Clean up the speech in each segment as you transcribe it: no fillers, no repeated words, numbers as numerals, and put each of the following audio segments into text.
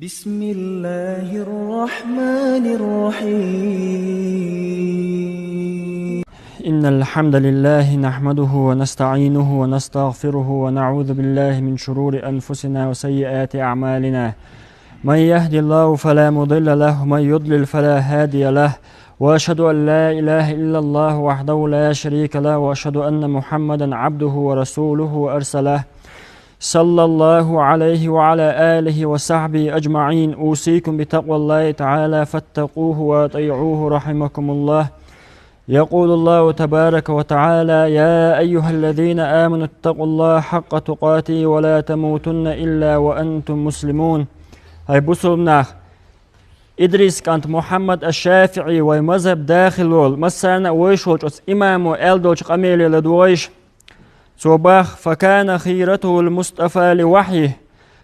بسم الله الرحمن الرحيم إن الحمد لله نحمده ونستعينه ونستغفره ونعوذ بالله من شرور أنفسنا وسيئات أعمالنا من يهد الله فلا مضل له ومن يضلل فلا هادي له وأشهد أن لا إله إلا الله وحده لا شريك له وأشهد أن محمدا عبده ورسوله وأرسله صلى الله عليه وعلى آله وصحبه أجمعين أوصيكم بتقوى الله تعالى فاتقوه وأطيعوه رحمكم الله. يقول الله تبارك وتعالى: يا أيها الذين آمنوا اتقوا الله حق تقاته ولا تموتن إلا وأنتم مسلمون. هاي بسلمنا إدريس كانت محمد الشافعي ومذهب داخل مثلا ويشوش إمام وإلدوش قميل لدويش صباح فكان خيرته المصطفى لوحيه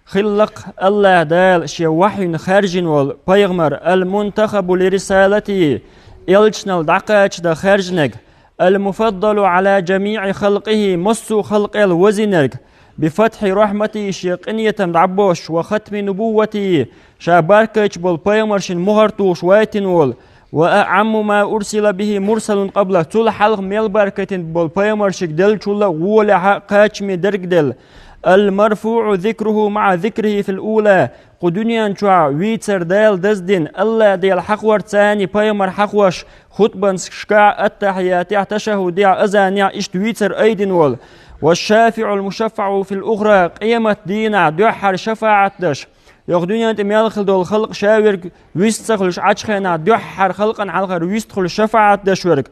خلق الله دال شي وحي خارج والبيغمر المنتخب لرسالته إلشنال دقاش دا خارجنك المفضل على جميع خلقه مصو خلق الوزنك بفتح رحمته شيقنية دعبوش وختم نبوته شاباركش بالبيغمر شن مهرتوش ويتنول وأعم ما أرسل به مرسل قبله تول حلق ميل بركة بالبيمر شك دل تول ولا قاتشمي درك دل المرفوع ذكره مع ذكره في الأولى قدنيا شوع ويتر دال دزدين الله ديال حقور تاني بيمر حقوش خطبا شكاع التحيات تشهد ديع أزانيع إشت ويتر أيدين وال والشافع المشفع في الأخرى قيمة دينا دوحر شفاعة دش ياخدوني أنت ميالخل دول خلق شاورك ويستخلش عشخنا دوحر خلقا على ويستخل شفاعة دشورك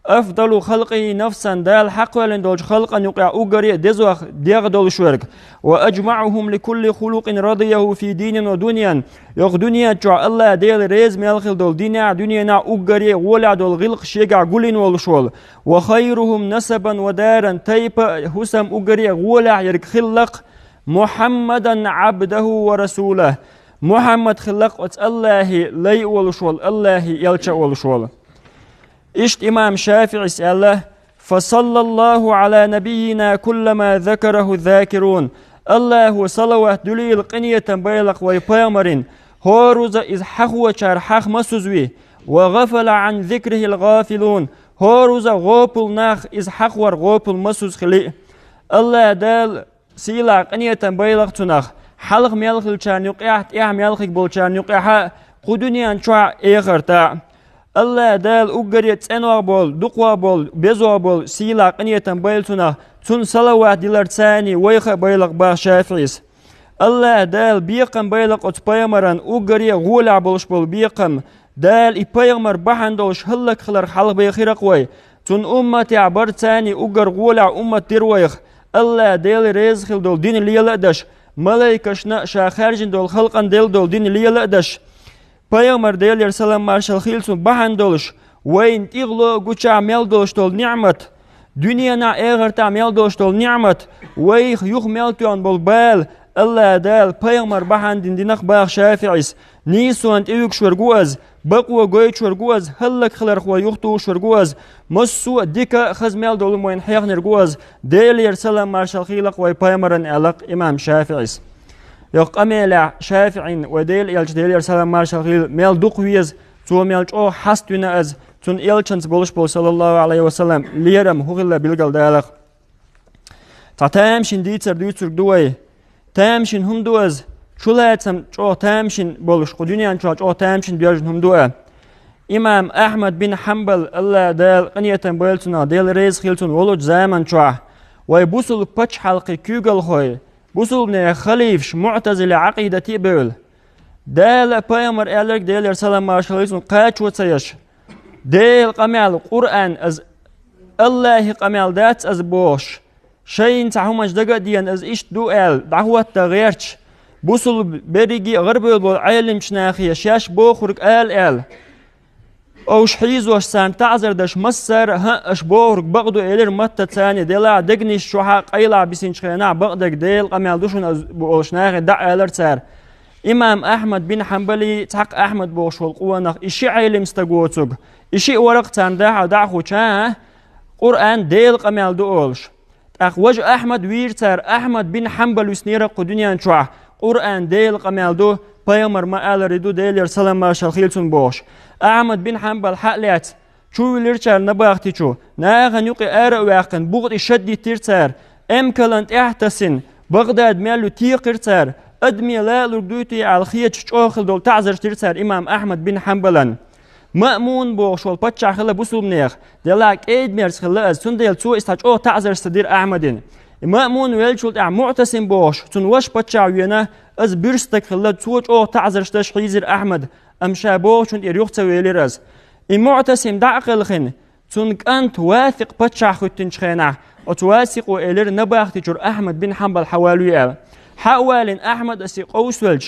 أفضل خلقه نفسا دال حق ولن دول خلقا يقع أوغري دزوخ ديغ دول شورك وأجمعهم لكل خلق رضيه في دين ودنيا ياخدوني جع الله ديل ريز ميالخل دول دينا دنيا أوغري ولا دول غلق شيقع قولين والشول وخيرهم نسبا ودارا تيب حسم أوغري ولا يرك خلق محمدا عبده ورسوله محمد خلق الله لي والشول الله يلشا والشول اشت إمام شافعي سأله فصلى الله على نبينا كلما ذكره الذاكرون الله صلوات دليل قنية بيلق ويبامرين هوروز إذ حخوة شرحخ مسوزوي وغفل عن ذكره الغافلون هوروز غوبل ناخ إذ حخور غوبل مسوز خلي الله دال سيلا قنية بيلق تناخ حلق ميلخ الشان يقعت ميلخ بولشان يقعها قدنيا شوع إيخرتا الله دال أقريت أنوا بول دقوا بول بزوا بول سيلا قنية بيل تناخ تن صلوات دلر تاني ويخ بيلق با شافعيس الله دال بيقم بيلق أتبايمران أقري غولع بولش بول بيقم دال إبايمر بحندوش هلك خلر حلق بيخيرق وي تن أمتي عبر تاني أقر غولع أمت درويخ الله ديل رزخل دول دين اللي يلقدش ملايكشنا شاخرجن دول خلقن دول دين اللي يلقدش پیغمبر ديل يرسلم مارشال خيلسون بحن دولش وين تغلو قوشا ميل دولش دول نعمت دنيانا اغرتا ميل دولش دول نعمت ويخ يخ ميلتوان بول بال الله دال پیغمبر بحن دين دينخ باغ شافعيس نيسوان تيوك شورگوز بقوة قويت شورگوز هلك خلر خوا يختو شورگوز مسو ديكا خز ميل دول موين حيخ نرگوز ديل يرسلم مارشال خيلق وي پیغمبرن ألق إمام شافعيس يق أميل شافعين وديل يلش ديل يرسل مارشال خيل ميل دقويز تو ميلش أو حستونا أز تون يلشنس بولش بول صلى الله عليه وسلم ليرم هوغلا بيلقل دالق تامشين ديتر ديتر دوي تامشين هم دوز شولاتم جو تامشين بولش قدنيا جو تامشين بيرجن هم دوه إمام أحمد بن حنبل الله دال قنية بولتنا ديل ريز خيلتون ولوج زامن شوه ويبوصل بتش حلقي كيوغل خوي بوصل خليفش معتزل عقيدة بول دال بيامر إلك ديل يرسل مارشاليسون قاتش وتسيش ديل قمال قرآن از الله قمال دات از بوش شين تعهمش دقا ديان از إيش دوال دعوة تغيرش بوصل بريجي غربي بالعالم شناخي شاش بوخرك آل اوش حيز وش سان تعذر دش مسر ها اش بورك بغدو إلير متى تاني ديلا دقنيش شوحا قيلا بسينش خينا بغدك ديل قميال دوشن بوش ناخي دع إلير تسار إمام أحمد بن حنبلي تحق أحمد بوش والقوانق إشي عيلم استقوتوك إشي ورق تان دعخو چاه قرآن ديل قميال دولش أخ وجه أحمد ويرتر أحمد بن حنبل وسنير قدنيا شوح قرآن ديل قمالدو بيامر ما آل ريدو ديل سلام مارشال خيلتون بوش أحمد بن حنبل حقلات شو ليرشار نباختي شو ناغن يقي آرا واقن بغض شدي تيرتار كلانت احتسن بغداد مالو تيقرتار أدمي لا لردوتي على خيط شوخل دول تعذر تيرتار إمام أحمد بن حنبلن مأمون بوش والبتشع خلا بوسو بنيخ دلاك ايد ميرس خلا سنديل تو استاج او تعذر استدير أحمدين مأمون ويلشولت معتصم بوش تون وش بتشع وينا از بيرستك خلا توج او تعذر شتاش حيزر أحمد أمشا بوش ون إريوخت ويليرز معتصم دعقلخن تون كانت واثق بتشع خوتن شخينا وتواثق وإلير نباختي جور أحمد بن حنبل حوالي حوالين أحمد أسي قوسولج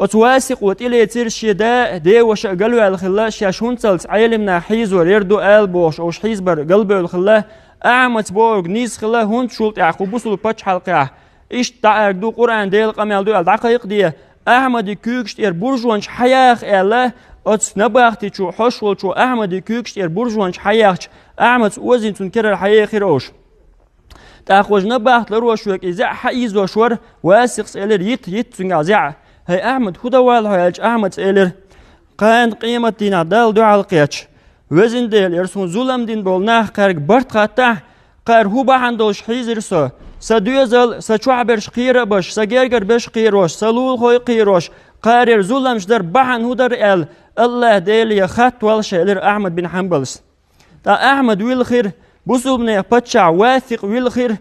وتواثق وتيلي يصير شيدا دي وش قالوا على الخلا شاشون تلت عيلمنا حيزور يردو البوش او حيزبر قلبه الخلا اعمت بورغ نيس خلا هون شولت يعقوبوس الباتش حلقه ايش تعرف دو قران ديل قمال دو الدقائق دي احمد كوكشت برجوانش حياخ اله ات نباختي شو حشول شو احمد كوكشت برجوانش حياخ احمد وزن تنكر الحياخ روش تاخوج نباخت لروش وك اذا حيز وشور واسق الر يت تنغازع هاي أحمد هدوال هايج أحمد إلر قان قيمة دينا دال دو عالقيتش وزن ديل يرسون ظلم دين بولناه قارق برد قاطع قار هو بحندوش حيزر سو سدوزل سچوعبرش قيرة باش سجرجر بش قيروش سلول خوي قيروش قارر ظلمش در بحن هدر الله ديل يخط والش إلر أحمد بن حنبلس تا أحمد ويل بوسو بني بتشع واثق ويل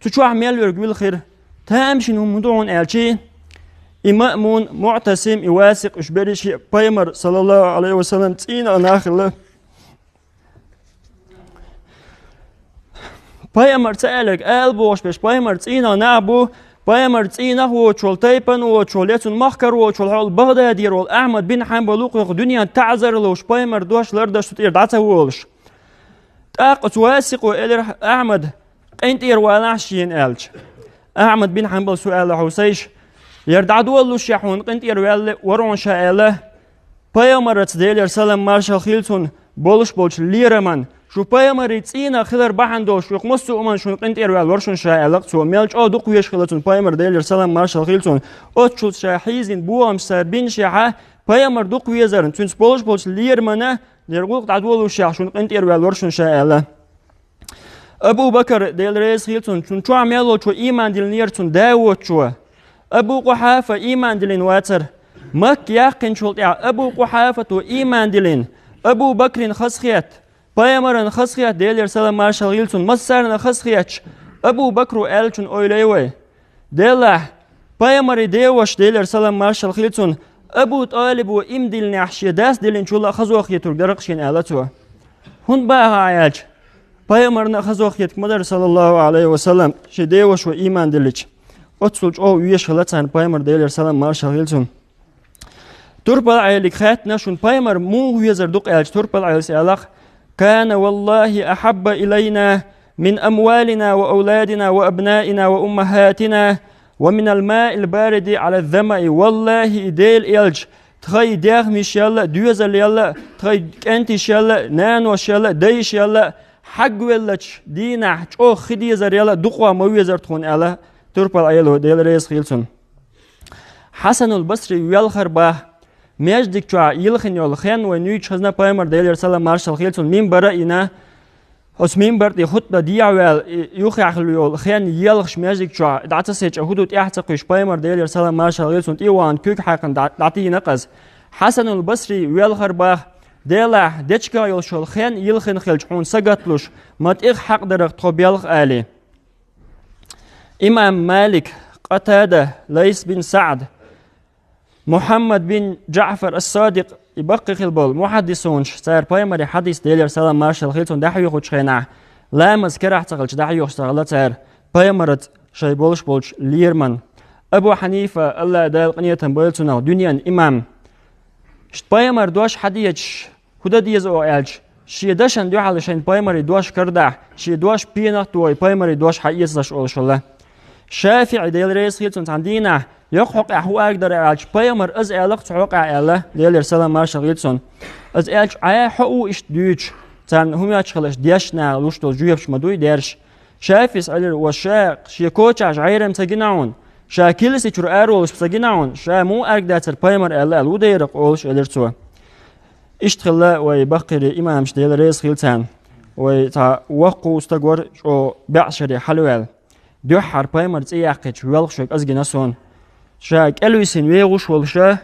تشوع ميلورج ويل تامشين هم مدعون ألشي مأمون معتصم يواثق إشبريشي بايمر صلى الله عليه وسلم تينا ناخله بايمر تسألك بوش بش بايمر تينا نابو بايمر تينا هو تشول تايبن وتشول يتون مخكر وتشول حول بغدادي رول أحمد بن حنبل وقوق دنيا تعذر لوش بايمر دوش لردش تطير دعته وولش تاق تواثق وإلر أحمد قينت إروالعشين ألش أحمد بن حنبل سؤال حوسيش يردعدو الله شيحون قنت يروال ورون شاءله بايمرت ديلر سلام مارشال خيلتون بولش ليرمان شو بايمرت إينا خلر بحندوش يقمصو أمان شون قنت يروال ورشون شاءله سو ميلج أو دق ويش خلتون بايمر ديلر سلام مارشال خيلتون أتشول شاحيزين بوام ساربين شاحة بايمر دق ويزرن تونس بولش ليرمانه يرغوق دعدو الله شيح شون قنت يروال ورشون شاءله أبو بكر ديلر خيلتون شون شو عملوا شو إيمان ديل نيرتون داوت شو أبو قحافة إيمان دلين واتر مك يقين شولت أبو قحافة إيمان دلين أبو بكر خسخيات بايمرن خسخيات ديلر سلام مارشال غيلتون مصرن خسخيات أبو بكر ألتون أوليوي ديلا بايمر ديوش ديلر سلام مارشال غيلتون أبو طالب وإم دلين أحشي داس دلين شولا خزوخ يترك درقشين ألتو هون بقى عياج بايمرن خزوخ يتك مدر صلى الله عليه وسلم شي ديوش وإيمان دليش أتصلج أو ويش خلتان بايمر ديلر سلام مارشال غيلتون تربل عيلك خاتنا شون بايمر مو يزر دق عيلج تربل عيل سيالق كان والله أحب إلينا من أموالنا وأولادنا وأبنائنا وأمهاتنا ومن الماء البارد على الظمأ والله ديل إلج تخي ديغ مش يلا دوزل يلا تخي كنتش يلا نانوش يلا ديش يلا حق ولش دينا أو خدي يزر يلا دقوا مو يزر تخون يلا تربل عيلو ديل ريس خيلتون حسن البصري يلخر با ميجدك جوا يلخن يلخن ونيج خزنا بايمر ديل سلام مارشال خيلتون مين برا اس مين برد خطبه ديال يخيخل يلخن يلخش ميجدك جوا دعتسج حدود احتقش بايمر ديل سلام مارشال خيلتون ايوان كوك حقن دعتي نقز حسن البصري يلخر با ديلا دچكا يلشلخن يلخن خلج حون سقطلوش مات حق درق طبيلخ علي إمام مالك قتادة ليس بن سعد محمد بن جعفر الصادق يبقق البول محدثونش سير بايمري حديث ديلر سلام مارشال خيلتون دحيو خوش خينا لا مذكرة احتقلش دحيو اشتغلت سير بايمرت شي بولش ليرمان أبو حنيفة الله دال قنية بولتنا دنيا إمام شت بايمر دوش حديث هدا ديز او ألج شي داشن دو حالشين بايمري دوش كردع شي دوش بينه دوي بايمري دوش حقيقة أولش الله شافعي ديل رئيس خيلتون عندنا يحق أحوال در ألج بايمر از ألق تحق أله ديل سلام مارشال خيلتون از ألج عيا حقو إش دوش تان هم يتشخلش ديشنا لوش تو جويبش مدوي درش شافيس على وشاق شي كوتش عيرم تجنعون kilisi çür oluş psaginağın muu ergdater payamar elle el udeyrak oluş elirtsuva. İştxilla ve bakiri imamş deyel reis xiltan ve ta waqu ustagor o ba'şari halwel. Duhar payamar tsiyaqiç welxşok azgina son. Elvisin weğuş olşa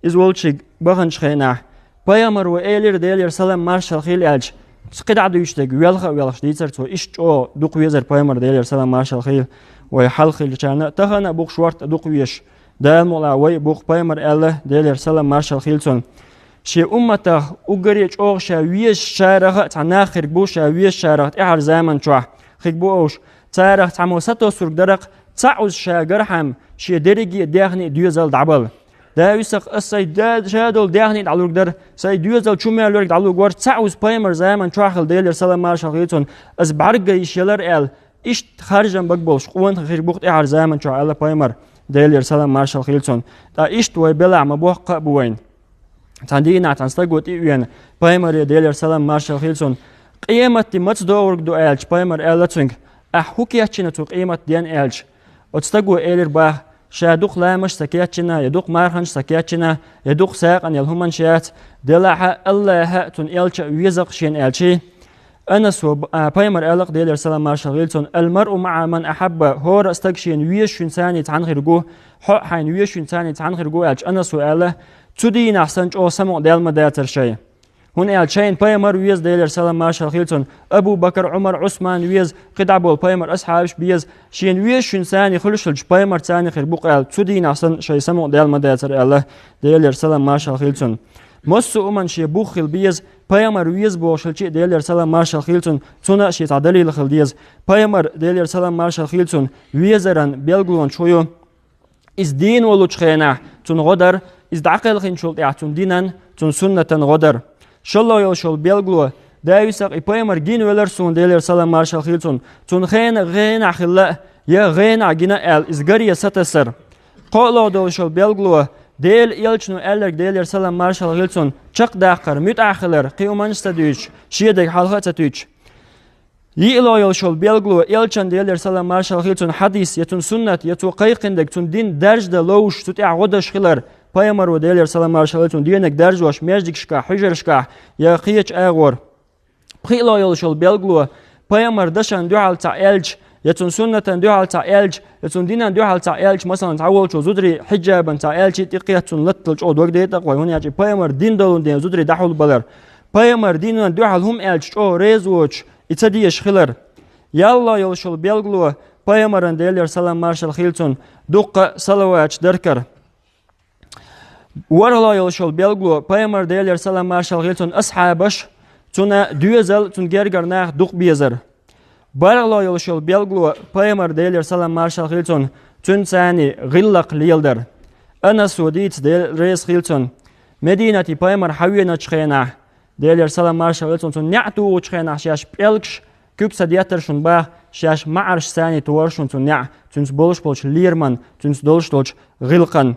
iz wolçig bağınç xeyna. Payamar ve elir deyler salam marşal xil elç. Sıqida duyuştag welx deyter to iş o duqwezer payamar deyler salam marşal xil ve halxil çana tahana buq şwart duqwiş. Dalmola ve buq payamar elle deyler salam marşal xilson. شي أمته أجريج أوش ويش شارخت عن آخر بوش ويش شارخت إحر زمن شوح خيك بوش تارخت عمو ستو سرق درق تعوز شاجرحم شي درجي داخني ديوزل دعبل دا يسق السيد دا شادول داخني دعلوك در سيد ديوزل شو مالورك دعلوك ور تعوز بايمر زمن شوحل ديلر سلام مارشال خيتون از بعرق يشيلر ال إيش خارجا بقبلش قوان خير بوقت إحر زمن شوح الله بايمر ديلر سلام مارشال خيتون دا إيش توي بلع مبوق بوين تندينا تنستقوت إيوان بايمر ديلر سلام مارشال خيلسون قيمة متس دورك دو إلش بايمر إلتسونج أحوكياتشنا تو قيمة ديان إلش وتستقو إيلر باه شادوق لامش سكياتشنا يدوق مارخنش سكياتشنا يدوق ساقن يلهمن شات دلعها الله تون إلش ويزق شين إلشي أنا سو بايمر إلق ديلر سلام مارشال خيلسون المرء مع من أحب هور استقشين ويش إنساني تعنخرجو حق حين ويش إنساني تعنخرجو إلش أنا سو إله تدين أحسن أو سمع دلما داتر شيء هون الشين بايمر ويز ديلر سلام مارشال خيلتون أبو بكر عمر عثمان ويز قدعبول بايمر أصحابش بيز شين ويز شنساني خلشلج بايمر تاني خير بقى تدين أحسن شيء سمع دلما داتر الله ديلر سلام مارشال خيلتون مصو أمن شيء بوخل بيز بايمر ويز بوشلشي ديلر سلام مارشال خيلتون تونا شيء تعدلي لخل ديز بايمر ديلر سلام مارشال خيلتون ويزران بيلغلون شويو إز دين ولوش خينا تون غدر إز دعقل خين شول تعتون دينان تون سنة غدر شلوا يوشول بيلغلو دا يسق بايمر جين ولرسون ديلر سلام مارشال خيلتون تون غين أخلا يا غين عجينا إل إز غريا ستسر قالوا دوشول بيلغلو ديل إلشنو إلك ديلر سلام مارشال خيلتون شق داخر متأخر قيومان استدوش شيدك حلقة تتوش يلا يوشول بيلغلو إلشان ديلر سلام مارشال خيلتون حديث يتون سنة يتو قيقندك تون دين درج دلوش تتع غدش خلر بايمر وديلر سلام مارشال خيلتون دينك درج واش ميجدك شكا حجر شكا يا قيش أغور قيلا يوشول بيلغلو بايمر دشان دوحال تاع إلش يتون سنة دوحال تاع إلش يتون دينا دوحال تاع إلش مثلا تعول شو زودري حجابا تاع إلش تقيتون لتلج أو دوك ديتق وهون يجي بايمر دين دولون دين زودري دحول بلر بايمر دينا دوحال هم إلش أو ريزوش إتديش خلر يلا يوشول بيلغلو بايمرن ديلر سلام مارشال خيلتون دوق صلوات دركر ورلا يوشول بيلغلو بايمر ديلر سلام مارشال خيلتون أصحابش تونا دوزل تون جرجر ناخ دوق بيزر برلا يوشول بيلغلو بايمر ديلر سلام مارشال خيلتون تون ثاني غلق ليلدر أنا سوديت ديل ريس خيلتون مدينة بايمر حوينا تشخينا ديلر سلام مارشال خيلتون تون نعتو تشخينا شاش بيلكش كوب سدياتر شون با شاش معرش ثاني تورشون تون نع تونس بولش ليرمان تونس دولش غلقن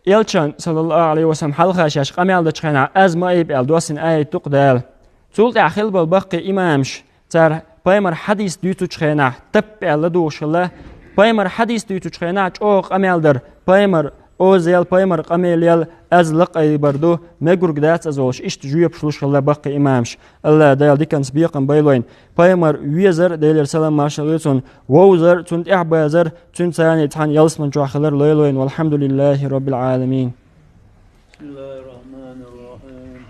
إلشان صلى الله عليه وسلم حلقة شاش قميال دشخنا أزما إيب دوسن آية تقدال تولت أخيل بالبقي إمامش تار بايمر حديث ديتو تشخنا تب دوش الله بايمر حديث ديتو تشخنا أو قميال در بايمر أوزيل بايمر قميل يل أزلق أي بردو مجرد دات أزوش إشت جوية بشلوش الله بقي إمامش الله دايل ديكن سبيقا بايلوين بايمر ويزر ديلر سلام مارشاليتون ووزر تنت إحبازر تنت ثاني تحن يلسمن جوحلر ليلوين والحمد لله رب العالمين. بسم الله الرحمن الرحيم.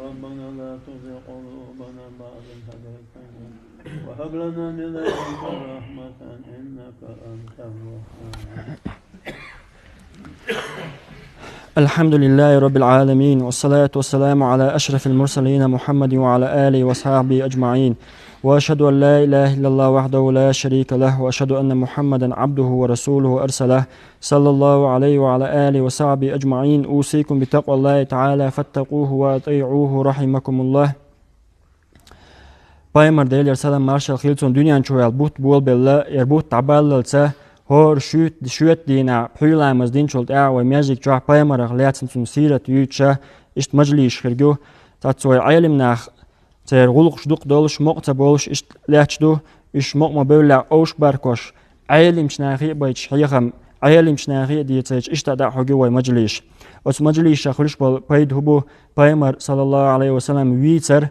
ربنا لا تزغ قلوبنا بعد إذ هديتنا وهب لنا من لدنك رحمة إنك أنت الوهاب. الحمد لله رب العالمين والصلاة والسلام على أشرف المرسلين محمد وعلى آله وصحبه أجمعين وأشهد أن لا إله إلا الله وحده لا شريك له وأشهد أن محمدا عبده ورسوله أرسله صلى الله عليه وعلى آله وصحبه أجمعين أوصيكم بتقوى الله تعالى فاتقوه وأطيعوه رحمكم الله. بايمر ديلر سلام مارشال خيلتون دنيان شوال بوت بول بالله يربوت تعباللسه هور شوت دينا حيلامز دين شولت وميجيك جوح بايمر غلياتن تون سيرة يوتشا اشت مجليش خرجو تاتسوي عيلم ناخ تير غلق شدوق دولش مقتا بولش اشت لاتشدو اش مقما بولا اوش باركوش عيلم شناخي بيتش حيخم عيلم شناخي ديتش اشتدا حقي ومجليش أس مجليش خلش بيد هبو بايمر صلى الله عليه وسلم ويتر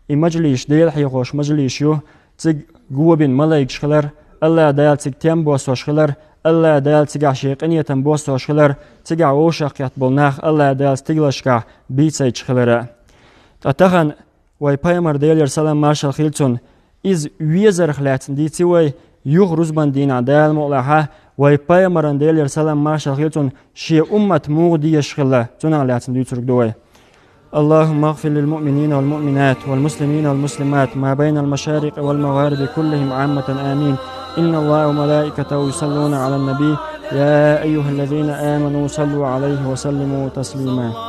مجليش ديل حيخوش مجليش يو تيج جوبين ملايك شخلر الله ديال تيج تيم بوسوش خلر الله ديال تيج عشيقين يتم بوسوش خلر تيج عوشق يتبولناخ الله ديال تيجلشكا بيتسيج خلره تتخن وي بايمر ديل يرسلم مارشال خيلتون إز ويزر خلاتن دي تيوي يوغ رزبان دينا ديال مؤلحة وي بايمر ديل يرسلم مارشال خيلتون شي أمة مغدي يشخله تنا لاتن دي ترك دوي اللهم اغفر للمؤمنين والمؤمنات والمسلمين والمسلمات ما بين المشارق والمغارب كلهم عامة آمين إن الله وملائكته يصلون على النبي يا أيها الذين آمنوا صلوا عليه وسلموا تسليما